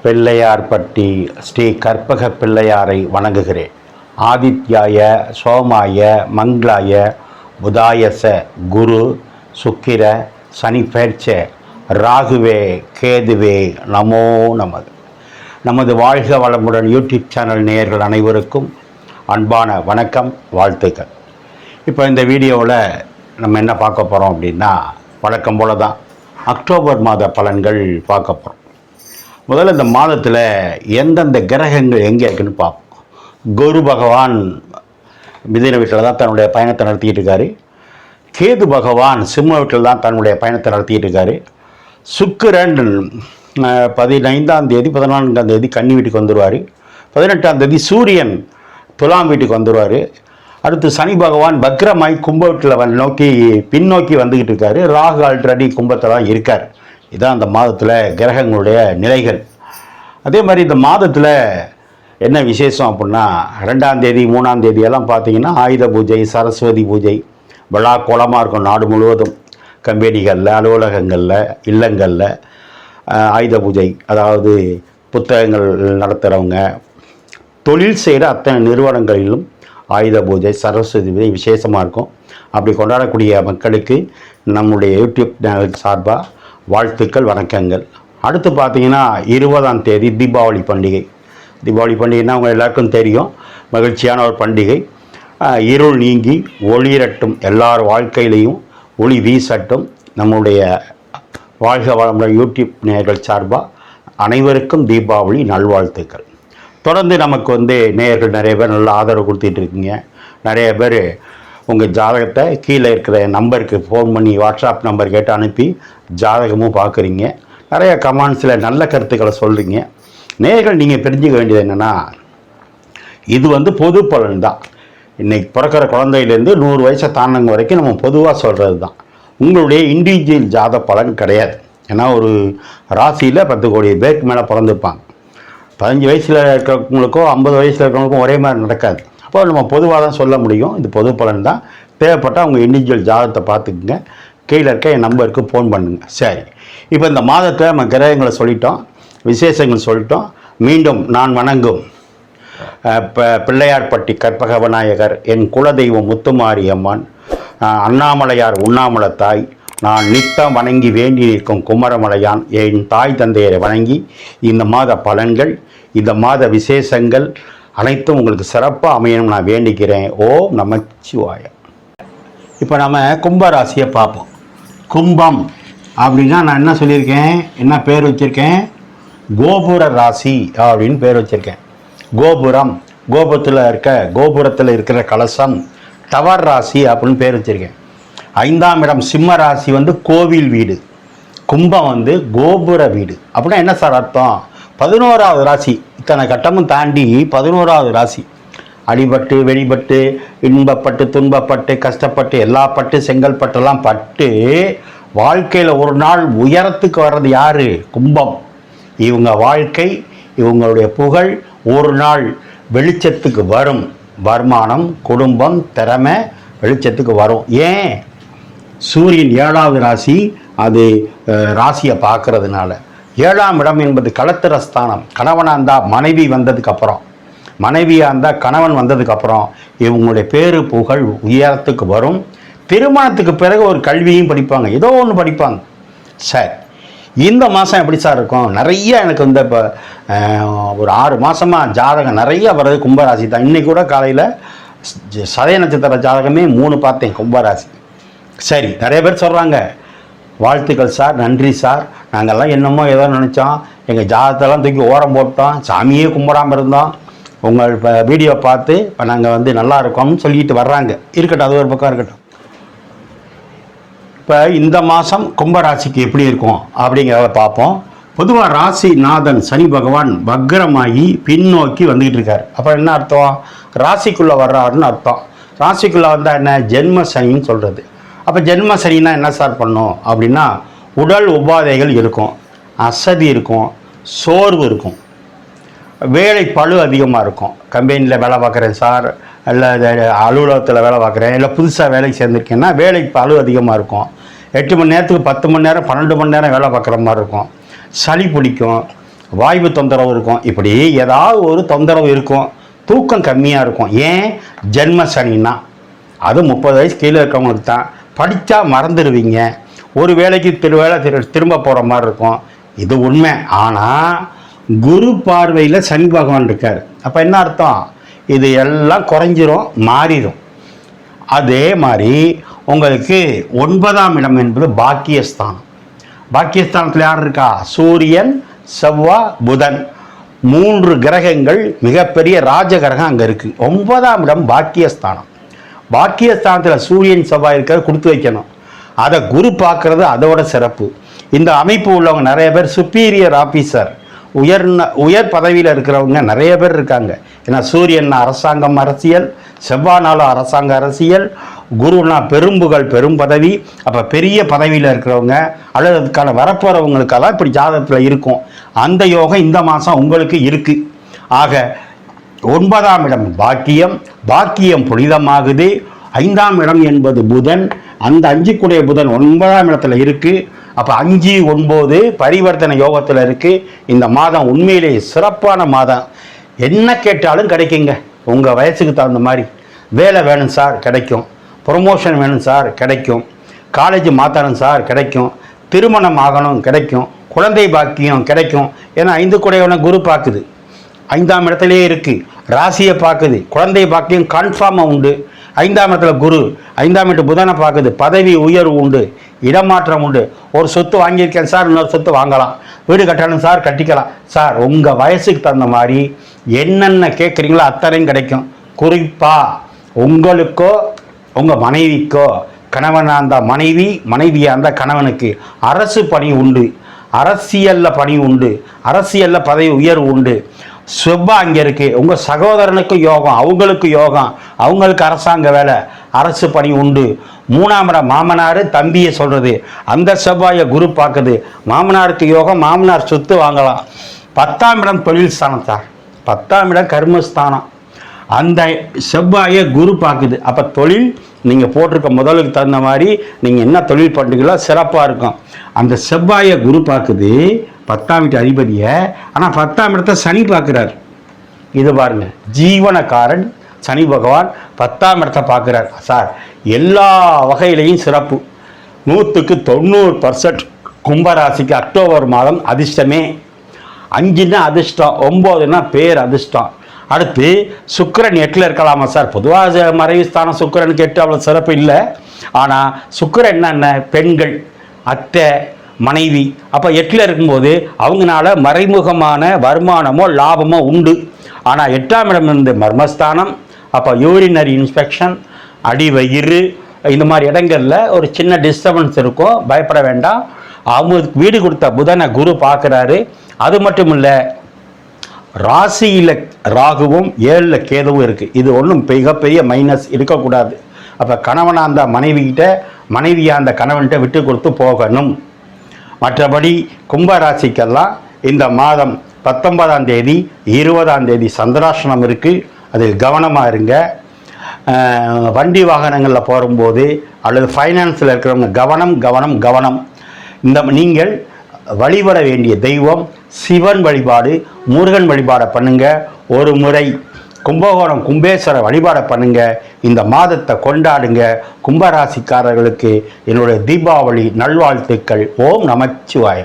பிள்ளையார்பட்டி ஸ்ரீ கற்பக பிள்ளையாரை வணங்குகிறேன். ஆதித்யாய சோமாய மங்களாய புதாயச குரு சுக்கிர சனி பெயர்ச்ச ராகுவே கேதுவே நமோ நமது. நமது வாழ்க வளமுடன் யூடியூப் சேனல் நேயர்கள் அனைவருக்கும் அன்பான வணக்கம், வாழ்த்துக்கள். இப்போ இந்த வீடியோவில் நம்ம என்ன பார்க்க போகிறோம் அப்படின்னா, வழக்கம் போல தான் அக்டோபர் மாத பலன்கள் பார்க்க போகிறோம். முதல்ல இந்த மாதத்தில் எந்தெந்த கிரகங்கள் எங்கே இருக்குன்னு பார்ப்போம். குரு பகவான் மிதுன வீட்டில் தான் தன்னுடைய பயணத்தை நடத்திக்கிட்டு இருக்காரு. கேது பகவான் சிம்ம வீட்டில் தான் தன்னுடைய பயணத்தை நடத்திக்கிட்டு இருக்காரு. சுக்கிரன் 15ஆம் தேதி 14ஆம் தேதி கன்னி வீட்டுக்கு வந்துடுவார். 18ஆம் தேதி சூரியன் துலாம் வீட்டுக்கு வந்துடுவார். அடுத்து சனி பகவான் பக்ரமாய் கும்ப வீட்டில் நோக்கி பின்னோக்கி வந்துக்கிட்டு இருக்காரு. ராகு ஆல்ரெடி கும்பத்தில் தான் இருக்கார். இதான் அந்த மாதத்தில் கிரகங்களுடைய நிலைகள். அதே மாதிரி இந்த மாதத்தில் என்ன விசேஷம் அப்படின்னா, 2ஆம் தேதி 3ஆம் தேதியெல்லாம் பார்த்தீங்கன்னா ஆயுத பூஜை, சரஸ்வதி பூஜை விழா கோலமாக இருக்கும். நாடு முழுவதும் கம்பெனிகளில், அலுவலகங்களில், இல்லங்களில் ஆயுத பூஜை, அதாவது புத்தகங்கள் நடத்துகிறவங்க, தொழில் செய்கிற அத்தனை நிறுவனங்களிலும் ஆயுத பூஜை, சரஸ்வதி பூஜை விசேஷமாக இருக்கும். அப்படி கொண்டாடக்கூடிய மக்களுக்கு நம்முடைய யூடியூப் சேனல் சார்பாக வாழ்த்துக்கள், வணக்கங்கள். அடுத்து பார்த்தீங்கன்னா 20ஆம் தேதி தீபாவளி பண்டிகை. தீபாவளி பண்டிகைன்னா அவங்க எல்லாருக்கும் தெரியும், மகிழ்ச்சியான ஒரு பண்டிகை. இருள் நீங்கி ஒளிரட்டும், எல்லார் வாழ்க்கையிலையும் ஒளி வீசட்டும். நம்முடைய வாழ்க வளமுடன் யூடியூப் நேயர்கள் சார்பாக அனைவருக்கும் தீபாவளி நல்வாழ்த்துக்கள். தொடர்ந்து நமக்கு நேயர்கள் நிறைய பேர் நல்ல ஆதரவு கொடுத்துட்டு இருக்கீங்க. நிறைய பேர் உங்கள் ஜாதகத்தை கீழே இருக்கிற நம்பருக்கு ஃபோன் பண்ணி, வாட்ஸ்அப் நம்பர் கேட்டு அனுப்பி ஜாதகமும் பார்க்குறீங்க. நிறைய கமெண்ட்ஸில் நல்ல கருத்துக்களை சொல்கிறீங்க. நேயர்கள் நீங்கள் தெரிஞ்சுக்க வேண்டியது என்னென்னா, இது பொது பலன் தான். இன்றைக்கி பிறக்கிற குழந்தையிலேருந்து 100 வயசை தாண்டினவங்க வரைக்கும் நம்ம பொதுவாக சொல்கிறது தான். உங்களுடைய இண்டிவிஜுவல் ஜாத பலன் கிடையாது. ஏன்னா ஒரு ராசியில் 10 கோடி பேருக்கு மேலே பிறந்துருப்பாங்க. 15 வயசில் இருக்கிறவங்களுக்கோ 50 வயசில் இருக்கிறவங்களுக்கும் ஒரே மாதிரி நடக்காது. அப்போ நம்ம பொதுவாக தான் சொல்ல முடியும். இது பொது பலன் தான். தேவைப்பட்டால் அவங்க இண்டிவிஜுவல் ஜாதகத்தை பார்த்துக்குங்க. கீழே இருக்க என் நம்பருக்கு ஃபோன் பண்ணுங்கள். சரி, இப்போ இந்த மாதத்தை நம்ம கிரகங்களை சொல்லிட்டோம், விசேஷங்கள் சொல்லிட்டோம். மீண்டும் நான் வணங்கும் பிள்ளையார்பட்டி கற்பக விநாயகர், என் குலதெய்வம் முத்துமாரி அம்மன், அண்ணாமலையார் உண்ணாமலத்தாய், நான் நித்தம் வணங்கி வேண்டி நிற்கும் குமரமலையான், என் தாய் தந்தையரை வணங்கி இந்த மாத பலன்கள், இந்த மாத விசேஷங்கள் அனைத்தும் உங்களுக்கு சிறப்பாக அமையணும் நான் வேண்டிக்கிறேன். ஓம் நமச்சிவாய. இப்போ நம்ம கும்பராசியை பார்ப்போம். கும்பம் அப்படின்னா நான் என்ன சொல்லியிருக்கேன், என்ன பேர் வச்சுருக்கேன்? கோபுர ராசி அப்படின்னு பேர் வச்சுருக்கேன். கோபுரம், கோபுரத்தில் இருக்கிற கலசம், டவர் ராசி அப்படின்னு பேர் வச்சுருக்கேன். 5ஆம் இடம் சிம்ம ராசி கோவில் வீடு, கும்பம் கோபுர வீடு. அப்படின்னா என்ன சார் அர்த்தம்? 11ஆவது ராசி. இத்தனை கட்டமும் தாண்டி 11ஆவது ராசி. அடிபட்டு வெளிப்பட்டு இன்பப்பட்டு துன்பப்பட்டு கஷ்டப்பட்டு எல்லா பட்டு செங்கல் பட்டெல்லாம் பட்டு வாழ்க்கையில் ஒரு நாள் உயரத்துக்கு வர்றது யார்? கும்பம். இவங்க வாழ்க்கை, இவங்களுடைய புகழ் ஒரு நாள் வெளிச்சத்துக்கு வரும். வருமானம், குடும்பம், திறமை வெளிச்சத்துக்கு வரும். ஏன்? சூரியன் 7ஆவது ராசி, அது ராசியை பார்க்கறதுனால. 7ஆம் இடம் என்பது களத்திரஸ்தானம். கணவனாக இருந்தால் மனைவி வந்ததுக்கப்புறம், மனைவியாக இருந்தால் கணவன் வந்ததுக்கப்புறம் இவங்களுடைய பேரு புகழ் உயரத்துக்கு வரும். திருமணத்துக்கு பிறகு ஒரு கல்வியும் படிப்பாங்க, ஏதோ ஒன்று படிப்பாங்க. சரி, இந்த மாதம் எப்படி சார் இருக்கும்? நிறைய எனக்கு இப்போ ஒரு 6 மாதமாக ஜாதகம் நிறைய வர்றது கும்பராசி தான். இன்றைக்கி கூட காலையில் சதய நட்சத்திர ஜாதகமே 3 பார்த்தேன், கும்பராசி. சரி, நிறைய பேர் சொல்கிறாங்க, வாழ்த்துக்கள் சார், நன்றி சார், நாங்கள்லாம் என்னமோ ஏதோ நினச்சோம், எங்கள் ஜாதகத்தெல்லாம் தூக்கி ஓரம் போட்டோம், சாமியே கும்பிடாமல் இருந்தோம், உங்கள் இப்போ வீடியோ பார்த்து இப்போ நாங்கள் நல்லா இருக்கோம்னு சொல்லிட்டு வர்றாங்க. இருக்கட்டும், அது ஒரு பக்கம் இருக்கட்டும். இப்போ இந்த மாதம் கும்பராசிக்கு எப்படி இருக்கும் அப்படிங்கிறத பார்ப்போம். பொதுவாக ராசி நாதன் சனி பகவான் வக்ரமாகி பின்னோக்கி வந்துக்கிட்டு இருக்கார். அப்போ என்ன அர்த்தம்? ராசிக்குள்ளே வர்றாருன்னு அர்த்தம். ராசிக்குள்ளே வந்தால் என்ன? ஜென்ம சனின்னு சொல்கிறது. அப்போ ஜென்ம சனின்னா என்ன சார் பண்ணும் அப்படின்னா, உடல் உபாதைகள் இருக்கும், அசதி இருக்கும், சோர்வு இருக்கும், வேலை பளு அதிகமாக இருக்கும். கம்பெனியில் வேலை பார்க்குறேன் சார், இல்லை அலுவலகத்தில் வேலை பார்க்குறேன், இல்லை புதுசாக வேலைக்கு சேர்ந்துருக்கேன்னா வேலை பளு அதிகமாக இருக்கும். 8 மணி நேரத்துக்கு 10 மணி நேரம் 12 மணி நேரம் வேலை பார்க்குற மாதிரி இருக்கும். சளி பிடிக்கும், வாய்வு தொந்தரவு இருக்கும், இப்படி ஏதாவது ஒரு தொந்தரவு இருக்கும். தூக்கம் கம்மியாக இருக்கும். ஏன்? ஜென்ம சனின்னா. அது 30 வயசு கீழே இருக்கவங்களுக்கு தான். படித்தா மறந்துடுவீங்க, ஒரு வேலைக்கு திரும்ப போகிற மாதிரி இருக்கும். இது உண்மை. ஆனால் குரு பார்வையில் சனி பகவான் இருக்கார். அப்போ என்ன அர்த்தம்? இது எல்லாம் குறைஞ்சிரும், மாறிடும். அதே மாதிரி உங்களுக்கு 9ஆம் இடம் என்பது பாக்கியஸ்தானம். பாக்கியஸ்தானத்தில் யார் இருக்கா? சூரியன், செவ்வாய், புதன், 3 கிரகங்கள். மிகப்பெரிய ராஜ கிரகம் அங்கே இருக்குது. 9ஆம் இடம் பாக்கியஸ்தானம். பாக்கியஸ்தானத்தில் சூரியன், செவ்வாய் இருக்கிறத கொடுத்து வைக்கணும். அதை குரு பார்க்கறது அதோட சிறப்பு. இந்த அமைப்பு உள்ளவங்க நிறைய பேர் சுப்பீரியர் ஆஃபீஸர், உயர் பதவியில் இருக்கிறவங்க நிறைய பேர் இருக்காங்க. ஏன்னா சூரியன்னா அரசாங்கம், அரசியல், செவ்வாய்னாலும் அரசாங்க, அரசியல், குருனா பெரும்புகள், பெரும் பதவி. அப்போ பெரிய பதவியில் இருக்கிறவங்க அல்லது அதுக்கான வரப்போகிறவங்களுக்கெல்லாம் இப்படி ஜாதகத்தில் இருக்கும். அந்த யோகம் இந்த மாதம் உங்களுக்கு இருக்குது. ஆக 9ஆம் இடம் பாக்கியம், பாக்கியம் புனிதமாகுது. 5ஆம் இடம் என்பது புதன். அந்த 5 புதன் 9ஆம் இடத்துல இருக்குது. அப்போ 5, 9 பரிவர்த்தனை யோகத்தில் இருக்குது. இந்த மாதம் உண்மையிலேயே சிறப்பான மாதம். என்ன கேட்டாலும் கிடைக்குங்க. உங்கள் வயசுக்கு தகுந்த மாதிரி. வேலை வேணும் சார், கிடைக்கும். ப்ரொமோஷன் வேணும் சார், கிடைக்கும். காலேஜ் மாற்றணும் சார், கிடைக்கும். திருமணம் ஆகணும், கிடைக்கும். குழந்தை பாக்கியம் கிடைக்கும். ஏன்னா 5 குரு பார்க்குது, 5ஆம் இடத்துலையே இருக்குது. ராசியை பார்க்குது, குழந்தை பாக்கியம் கன்ஃபார்மாக உண்டு. 5ஆம் இடத்துல குரு, 5ஆம் இடத்து புதனை பார்க்குது, பதவி உயர்வு உண்டு, இடமாற்றம் உண்டு. ஒரு சொத்து வாங்கியிருக்கேன் சார், இன்னொரு சொத்து வாங்கலாம். வீடு கட்டணும் சார், கட்டிக்கலாம் சார். உங்கள் வயசுக்கு தகுந்த மாதிரி என்னென்ன கேட்குறீங்களோ அத்தனையும் கிடைக்கும். குறிப்பாக உங்களுக்கோ உங்கள் மனைவிக்கோ, கணவனாக இருந்தால் மனைவி, மனைவியாக இருந்தால் கணவனுக்கு அரசு பணி உண்டு, அரசியலில் பணி உண்டு, அரசியலில் பதவி உயர்வு உண்டு. செவ்வாய் அங்கே இருக்குது. உங்கள் சகோதரனுக்கு யோகம், அவங்களுக்கு யோகம், அவங்களுக்கு அரசாங்க வேலை, அரசு பணி உண்டு. 3ஆம் இடம் மாமனார், தம்பியை சொல்கிறது. அந்த செவ்வாயை குரு பார்க்குது. மாமனாருக்கு யோகம், மாமனார் சொத்து வாங்கலாம். 10ஆம் இடம் தொழில் ஸ்தானம் சார். 10ஆம் இடம் கர்மஸ்தானம். அந்த செவ்வாயை குரு பார்க்குது. அப்போ தொழில் நீங்கள் போட்டிருக்க முதலுக்கு தகுந்த மாதிரி நீங்கள் என்ன தொழில் பண்ணுறீங்களோ சிறப்பாக இருக்கும். அந்த செவ்வாயை குரு பார்க்குது, 10ஆம் வீட்டு அதிபதியை. ஆனால் 10ஆம் இடத்தை சனி பார்க்குறார். இது பாருங்க, ஜீவனக்காரன் சனி பகவான் 10ஆம் இடத்தை பார்க்குறார். சார் எல்லா வகையிலையும் சிறப்பு. 100க்கு 90% கும்பராசிக்கு அக்டோபர் மாதம் அதிர்ஷ்டமே. 5ன்னா அதிர்ஷ்டம், 9ன்னா பேர் அதிர்ஷ்டம். அடுத்து சுக்கிரன் 8ல் இருக்கலாமா சார்? பொதுவாக மறைவு ஸ்தானம் சுக்கிரனுக்கு 8 அவ்வளோ சிறப்பு இல்லை. ஆனால் சுக்கிரன் என்னென்ன, பெண்கள், அத்தை, மனைவி. அப்போ 8ல் இருக்கும்போது அவங்களால மறைமுகமான வருமானமோ லாபமோ உண்டு. ஆனால் 8ஆம் இடம் இருந்து மர்மஸ்தானம். அப்போ யூரினரி இன்ஸ்பெக்ஷன், அடிவயிறு, இந்த மாதிரி இடங்களில் ஒரு சின்ன டிஸ்டர்பன்ஸ் இருக்கும். பயப்பட வேண்டாம். அவங்களுக்கு வீடு கொடுத்த புதனை குரு பார்க்குறாரு. அது மட்டும் இல்லை, ராசியில் ராகுவும் 7ல் கேதுவும் இருக்குது. இது ஒன்றும் மிகப்பெரிய மைனஸ் இருக்கக்கூடாது. அப்போ கணவனாக அந்த மனைவிகிட்ட, மனைவியாக அந்த கணவன்கிட்ட விட்டு கொடுத்து போகணும். மற்றபடி கும்பராசிக்கெல்லாம் இந்த மாதம் 19ஆம் தேதி 20ஆம் தேதி சந்திராஷ்டமம் இருக்குது. அதில் கவனமாக இருங்க. வண்டி வாகனங்களில் போகும்போது அல்லது ஃபைனான்ஸில் இருக்கிறவங்க கவனம் கவனம் கவனம். நீங்கள் வழிபட வேண்டிய தெய்வம் சிவன் வழிபாடு, முருகன் வழிபாடை பண்ணுங்க. ஒரு முறை கும்பகோணம் கும்பேஸ்வர வழிபாடை பண்ணுங்க. இந்த மாதத்தை கொண்டாடுங்க. கும்பராசிக்காரர்களுக்கு என்னுடைய தீபாவளி நல்வாழ்த்துக்கள். ஓம் நமச்சிவாய.